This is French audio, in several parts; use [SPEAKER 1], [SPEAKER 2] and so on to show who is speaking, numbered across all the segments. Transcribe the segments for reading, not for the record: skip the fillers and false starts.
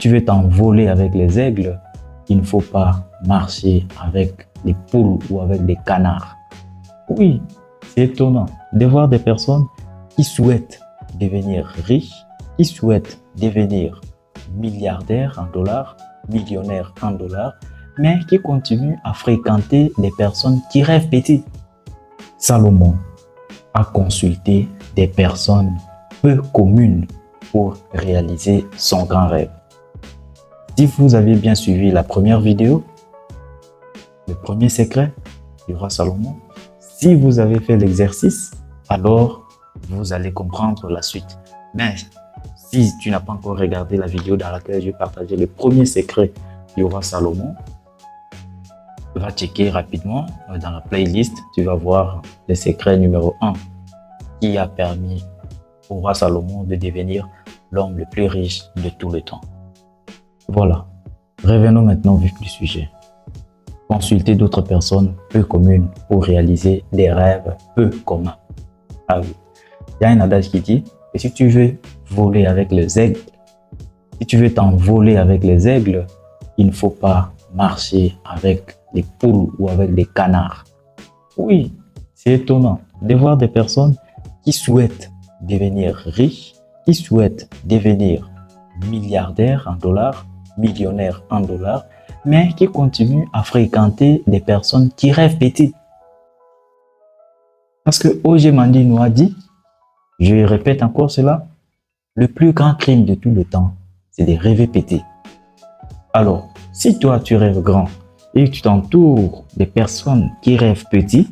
[SPEAKER 1] tu veux t'envoler avec les aigles, il ne faut pas marcher avec les poules ou avec les canards. Oui, c'est étonnant de voir des personnes qui souhaitent devenir riches, qui souhaitent devenir milliardaires en dollars, millionnaires en dollars, mais qui continuent à fréquenter des personnes qui rêvent petit. Salomon a consulté des personnes peu communes pour réaliser son grand rêve. Si vous avez bien suivi la première vidéo, le premier secret du roi Salomon, si vous avez fait l'exercice, alors vous allez comprendre la suite. Mais si tu n'as pas encore regardé la vidéo dans laquelle je partageais le premier secret du roi Salomon, va checker rapidement dans la playlist, tu vas voir le secret numéro 1 qui a permis au roi Salomon de devenir l'homme le plus riche de tout le temps. Voilà, revenons maintenant au vif du sujet. Consulter d'autres personnes peu communes pour réaliser des rêves peu communs. Ah oui, il y a un adage qui dit que si tu veux voler avec les aigles, si tu veux t'envoler avec les aigles, il ne faut pas marcher avec les poules ou avec les canards. Oui, c'est étonnant de voir des personnes qui souhaitent devenir riches, qui souhaitent devenir milliardaires en dollars, millionnaires en dollars, mais qui continuent à fréquenter des personnes qui rêvent petit. Parce que O.G. Mandino a dit, je répète encore cela, le plus grand crime de tout le temps, c'est de rêver petit. Alors, si toi tu rêves grand et que tu t'entoures des personnes qui rêvent petit,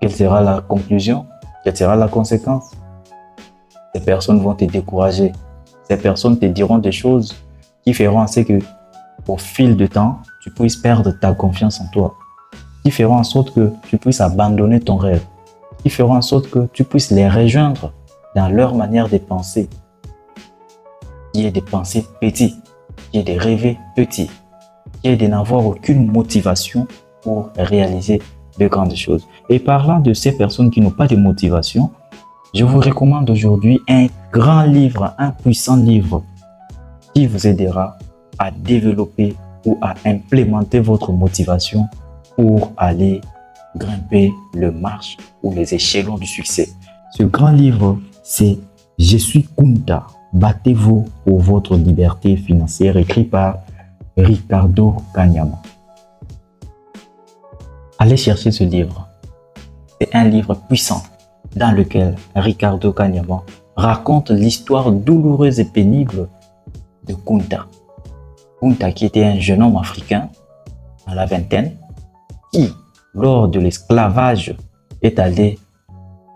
[SPEAKER 1] quelle sera la conclusion? Quelle sera la conséquence? Ces personnes vont te décourager. Ces personnes te diront des choses qui feront en sorte que, au fil du temps, tu puisses perdre ta confiance en toi. Qui feront en sorte que tu puisses abandonner ton rêve. Qui feront en sorte que tu puisses les rejoindre dans leur manière de penser. Qui est de penser petit, qui est de rêver petit, qui est de n'avoir aucune motivation pour réaliser de grandes choses. Et parlant de ces personnes qui n'ont pas de motivation, je vous recommande aujourd'hui un grand livre, un puissant livre qui vous aidera à développer ou à implémenter votre motivation pour aller grimper le marche ou les échelons du succès. Ce grand livre, c'est « Je suis Kunta, battez-vous pour votre liberté financière » écrit par Ricardo Kanyama. Allez chercher ce livre. C'est un livre puissant dans lequel Ricardo Kanyama raconte l'histoire douloureuse et pénible de Kunta. Kunta qui était un jeune homme africain à la vingtaine qui, lors de l'esclavage, est allé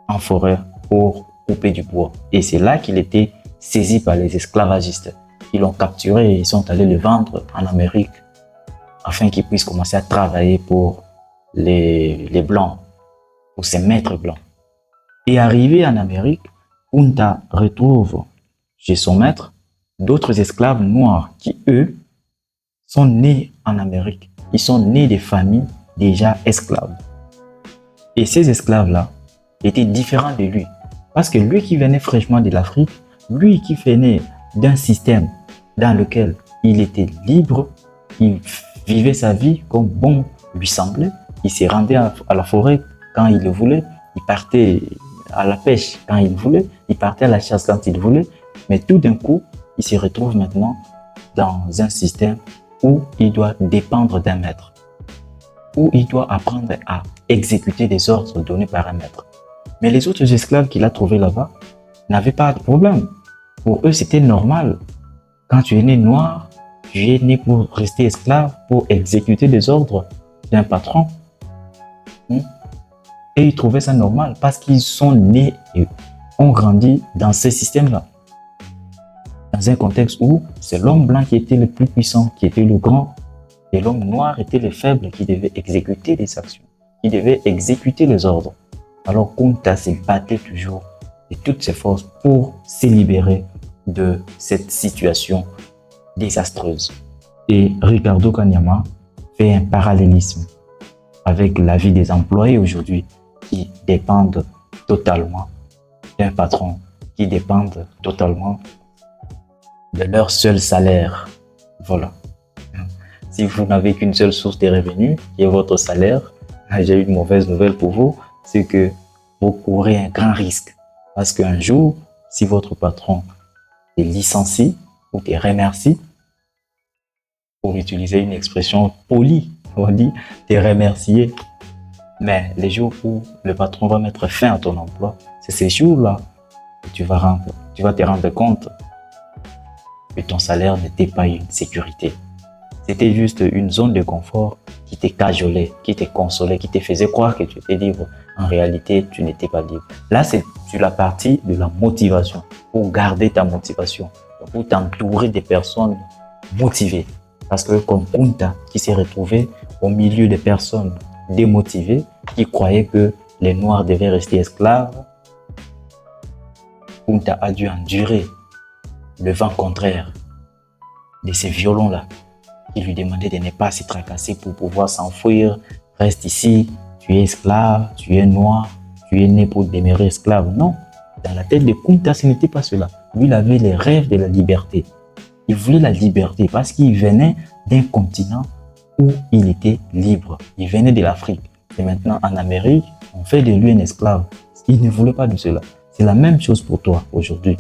[SPEAKER 1] en forêt pour couper du bois. Et c'est là qu'il était saisi par les esclavagistes. Ils l'ont capturé et ils sont allés le vendre en Amérique afin qu'il puisse commencer à travailler pour les Blancs, pour ses maîtres blancs. Et arrivé en Amérique, Kunta retrouve chez son maître d'autres esclaves noirs qui, eux, sont nés en Amérique. Ils sont nés des familles déjà esclaves. Et ces esclaves-là étaient différents de lui. Parce que lui qui venait fraîchement de l'Afrique, lui qui venait d'un système dans lequel il était libre, il vivait sa vie comme bon lui semblait, il se rendait à la forêt quand il le voulait, il partait à la pêche quand il voulait, il partait à la chasse quand il voulait, mais tout d'un coup, il se retrouve maintenant dans un système où il doit dépendre d'un maître, où il doit apprendre à exécuter des ordres donnés par un maître. Mais les autres esclaves qu'il a trouvés là-bas n'avaient pas de problème. Pour eux, c'était normal. Quand tu es né noir, tu es né pour rester esclave, pour exécuter des ordres d'un patron. Et ils trouvaient ça normal parce qu'ils sont nés et ont grandi dans ce système-là. Dans un contexte où c'est l'homme blanc qui était le plus puissant, qui était le grand, et l'homme noir était le faible qui devait exécuter des actions, qui devait exécuter les ordres. Alors Kunta se battait toujours de toutes ses forces pour se libérer de cette situation désastreuse. Et Ricardo Kanyama fait un parallélisme avec la vie des employés aujourd'hui qui dépendent totalement d'un patron, qui dépendent totalement de leur seul salaire. Voilà. Si vous n'avez qu'une seule source de revenus, qui est votre salaire, j'ai une mauvaise nouvelle pour vous, c'est que vous courez un grand risque. Parce qu'un jour, si votre patron te licencie ou te remercie, pour utiliser une expression polie, on dit te remercier. Mais les jours où le patron va mettre fin à ton emploi, c'est ces jours-là que tu vas te rendre compte que ton salaire n'était pas une sécurité. C'était juste une zone de confort qui te cajolait, qui te consolait, qui te faisait croire que tu étais libre. En réalité, tu n'étais pas libre. Là, c'est sur la partie de la motivation, pour garder ta motivation, pour t'entourer des personnes motivées. Parce que comme Kunta, qui s'est retrouvé au milieu des personnes démotivées, qui croyaient que les Noirs devaient rester esclaves, Kunta a dû endurer le vent contraire de ces violons-là, qui lui demandaient de ne pas se tracasser pour pouvoir s'enfuir. Reste ici, tu es esclave, tu es noir, tu es né pour demeurer esclave. Non, dans la tête de Kunta, ce n'était pas cela. Lui, il avait les rêves de la liberté. Il voulait la liberté parce qu'il venait d'un continent où il était libre. Il venait de l'Afrique. Et maintenant, en Amérique, on fait de lui un esclave. Il ne voulait pas de cela. C'est la même chose pour toi aujourd'hui.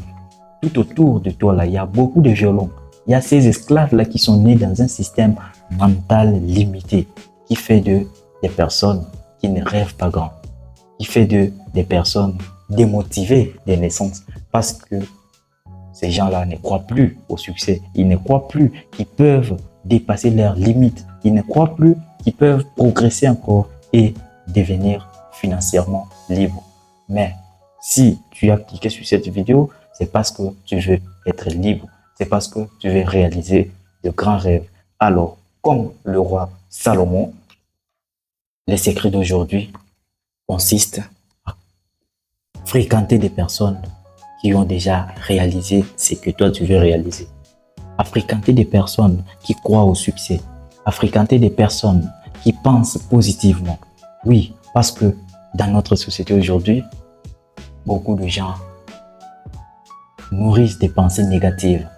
[SPEAKER 1] Tout autour de toi, là, il y a beaucoup de violons. Il y a ces esclaves-là qui sont nés dans un système mental limité, qui fait des personnes qui ne rêvent pas grand, qui fait des personnes démotivées de naissance, parce que ces gens-là ne croient plus au succès. Ils ne croient plus qu'ils peuvent dépasser leurs limites. Ils ne croient plus qu'ils peuvent progresser encore et devenir financièrement libres. Mais si tu as cliqué sur cette vidéo, c'est parce que tu veux être libre. C'est parce que tu veux réaliser de grands rêves. Alors, comme le roi Salomon, les secrets d'aujourd'hui consistent à fréquenter des personnes qui ont déjà réalisé ce que toi tu veux réaliser. À fréquenter des personnes qui croient au succès. À fréquenter des personnes qui pensent positivement. Oui, parce que dans notre société aujourd'hui, beaucoup de gens nourrissent des pensées négatives.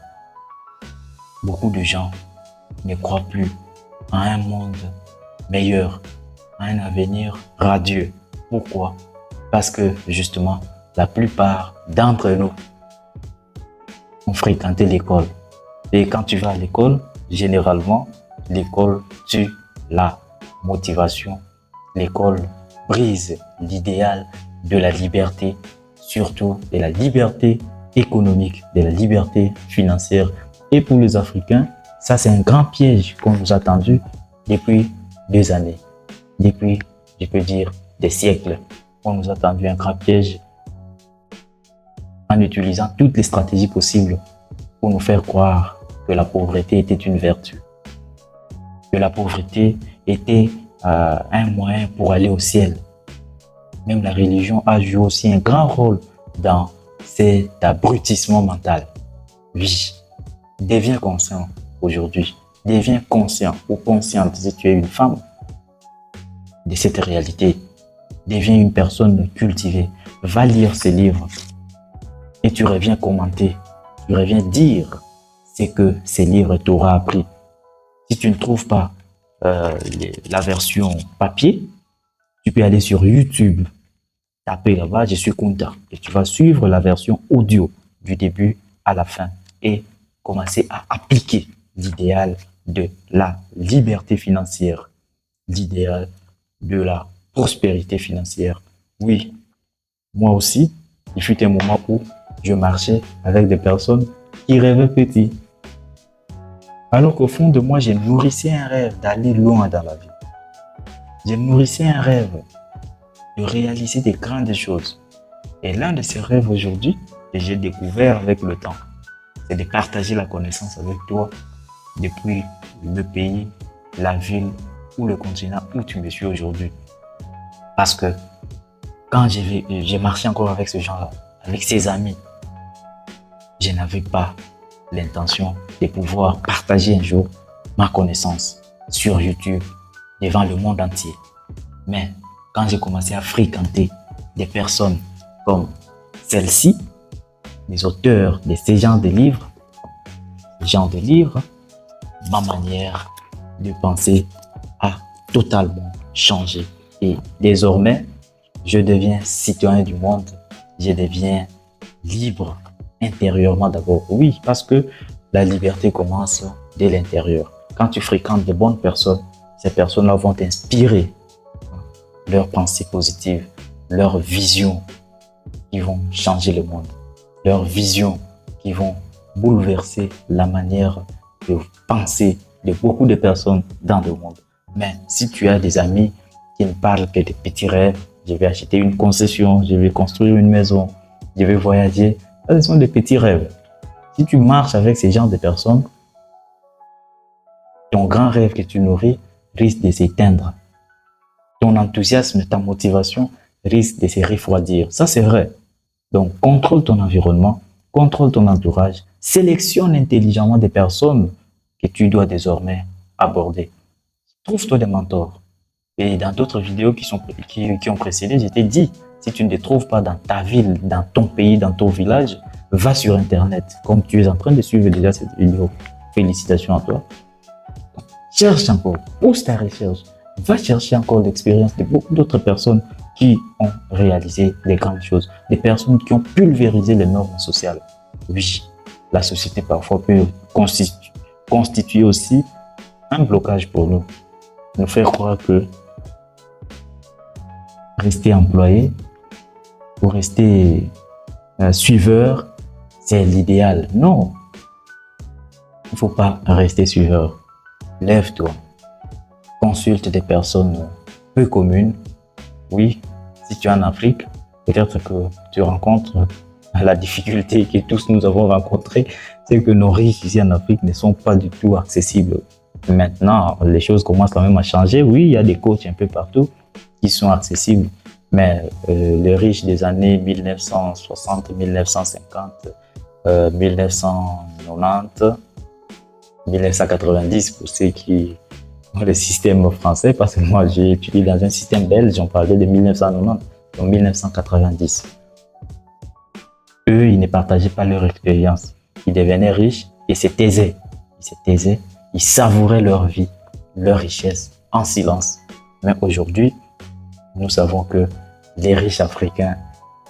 [SPEAKER 1] Beaucoup de gens ne croient plus à un monde meilleur, à un avenir radieux. Pourquoi? Parce que justement, la plupart d'entre nous ont fréquenté l'école. Et quand tu vas à l'école, généralement, l'école tue la motivation. L'école brise l'idéal de la liberté, surtout de la liberté économique, de la liberté financière. Et pour les Africains, ça c'est un grand piège qu'on nous a tendu depuis des années. Depuis, je peux dire, des siècles. On nous a tendu un grand piège en utilisant toutes les stratégies possibles pour nous faire croire que la pauvreté était une vertu. Que la pauvreté était un moyen pour aller au ciel. Même la religion a joué aussi un grand rôle dans cet abrutissement mental. Oui, deviens conscient aujourd'hui. Deviens conscient ou consciente si tu es une femme de cette réalité. Deviens une personne cultivée. Va lire ces livres et tu reviens commenter. Tu reviens dire ce que ces livres t'auront appris. Si tu ne trouves pas la version papier, tu peux aller sur YouTube, taper là-bas, je suis Kunta, et tu vas suivre la version audio du début à la fin et commencer à appliquer l'idéal de la liberté financière, l'idéal de la prospérité financière. Oui, moi aussi, il fut un moment où je marchais avec des personnes qui rêvaient petit. Alors qu'au fond de moi, je nourrissais un rêve d'aller loin dans la vie. Je nourrissais un rêve de réaliser des grandes choses. Et l'un de ces rêves aujourd'hui, que j'ai découvert avec le temps, c'est de partager la connaissance avec toi depuis le pays, la ville ou le continent où tu me suis aujourd'hui. Parce que quand j'ai marché encore avec ce gens-là, avec ses amis, je n'avais pas l'intention de pouvoir partager un jour ma connaissance sur YouTube devant le monde entier. Mais quand j'ai commencé à fréquenter des personnes comme celle-ci, les auteurs de ces genres de livres, genre de livre, ma manière de penser a totalement changé. Et désormais, je deviens citoyen du monde. Je deviens libre intérieurement d'abord. Oui, parce que la liberté commence dès l'intérieur. Quand tu fréquentes de bonnes personnes, ces personnes-là vont t'inspirer leurs pensées positives, leurs visions qui vont changer le monde, leurs visions qui vont bouleverser la manière de penser de beaucoup de personnes dans le monde. Mais si tu as des amis qui ne parlent que de petits rêves, je vais acheter une concession, je vais construire une maison, je vais voyager, ce sont des petits rêves. Si tu marches avec ces genres de personnes, ton grand rêve que tu nourris risque de s'éteindre. Ton enthousiasme, ta motivation risque de se refroidir. Ça, c'est vrai. Donc, contrôle ton environnement, contrôle ton entourage, sélectionne intelligemment des personnes que tu dois désormais aborder. Trouve-toi des mentors. Et dans d'autres vidéos qui ont précédé, je t'ai dit, si tu ne les trouves pas dans ta ville, dans ton pays, dans ton village, va sur Internet, comme tu es en train de suivre déjà cette vidéo. Félicitations à toi. Cherche encore, pousse ta recherche. Va chercher encore l'expérience de beaucoup d'autres personnes qui ont réalisé des grandes choses, des personnes qui ont pulvérisé les normes sociales. Oui, la société parfois peut constituer aussi un blocage pour nous. Nous faire croire que rester employé ou rester suiveur, c'est l'idéal. Non, il ne faut pas rester suiveur. Lève-toi, consulte des personnes peu communes. Oui, si tu es en Afrique, peut-être que tu rencontres la difficulté que tous nous avons rencontrée, c'est que nos riches ici en Afrique ne sont pas du tout accessibles. Maintenant, les choses commencent quand même à changer. Oui, il y a des coachs un peu partout qui sont accessibles, mais les riches des années 1960, 1950, 1990, 1990 pour ceux qui ont le système français, parce que moi j'ai étudié dans un système belge, on parlait de 1990, donc 1990. Eux, ils ne partageaient pas leur expérience. Ils devenaient riches et se taisaient. Ils se taisaient, ils savouraient leur vie, leur richesse en silence. Mais aujourd'hui, nous savons que les riches africains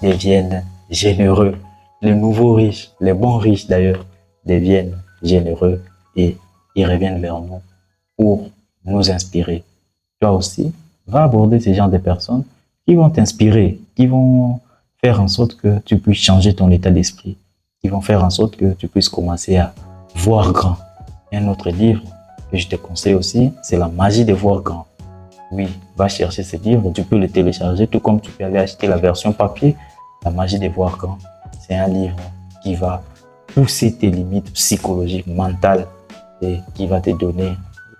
[SPEAKER 1] deviennent généreux. Les nouveaux riches, les bons riches d'ailleurs, deviennent généreux et ils reviennent vers nous pour nous inspirer. Toi aussi, va aborder ces genres de personnes qui vont t'inspirer, qui vont faire en sorte que tu puisses changer ton état d'esprit, qui vont faire en sorte que tu puisses commencer à voir grand. Un autre livre que je te conseille aussi, c'est La magie de voir grand. Oui, va chercher ce livre, tu peux le télécharger, tout comme tu peux aller acheter la version papier. La magie de voir grand, c'est un livre qui va pousser tes limites psychologiques, mentales, et qui va te donner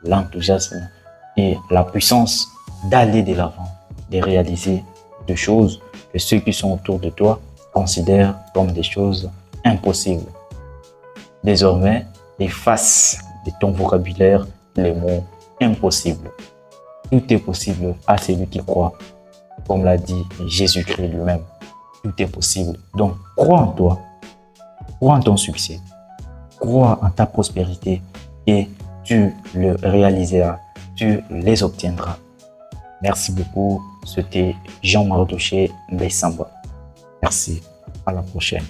[SPEAKER 1] l'enthousiasme et la puissance d'aller de l'avant, de réaliser des choses que ceux qui sont autour de toi considèrent comme des choses impossibles. Désormais, efface de ton vocabulaire les mots impossibles. Tout est possible à celui qui croit. Comme l'a dit Jésus-Christ lui-même, tout est possible. Donc, crois en toi, crois en ton succès, crois en ta prospérité et tu le réaliseras, tu les obtiendras. Merci beaucoup. C'était Jean Mardoché Mbessamba. Merci. À la prochaine.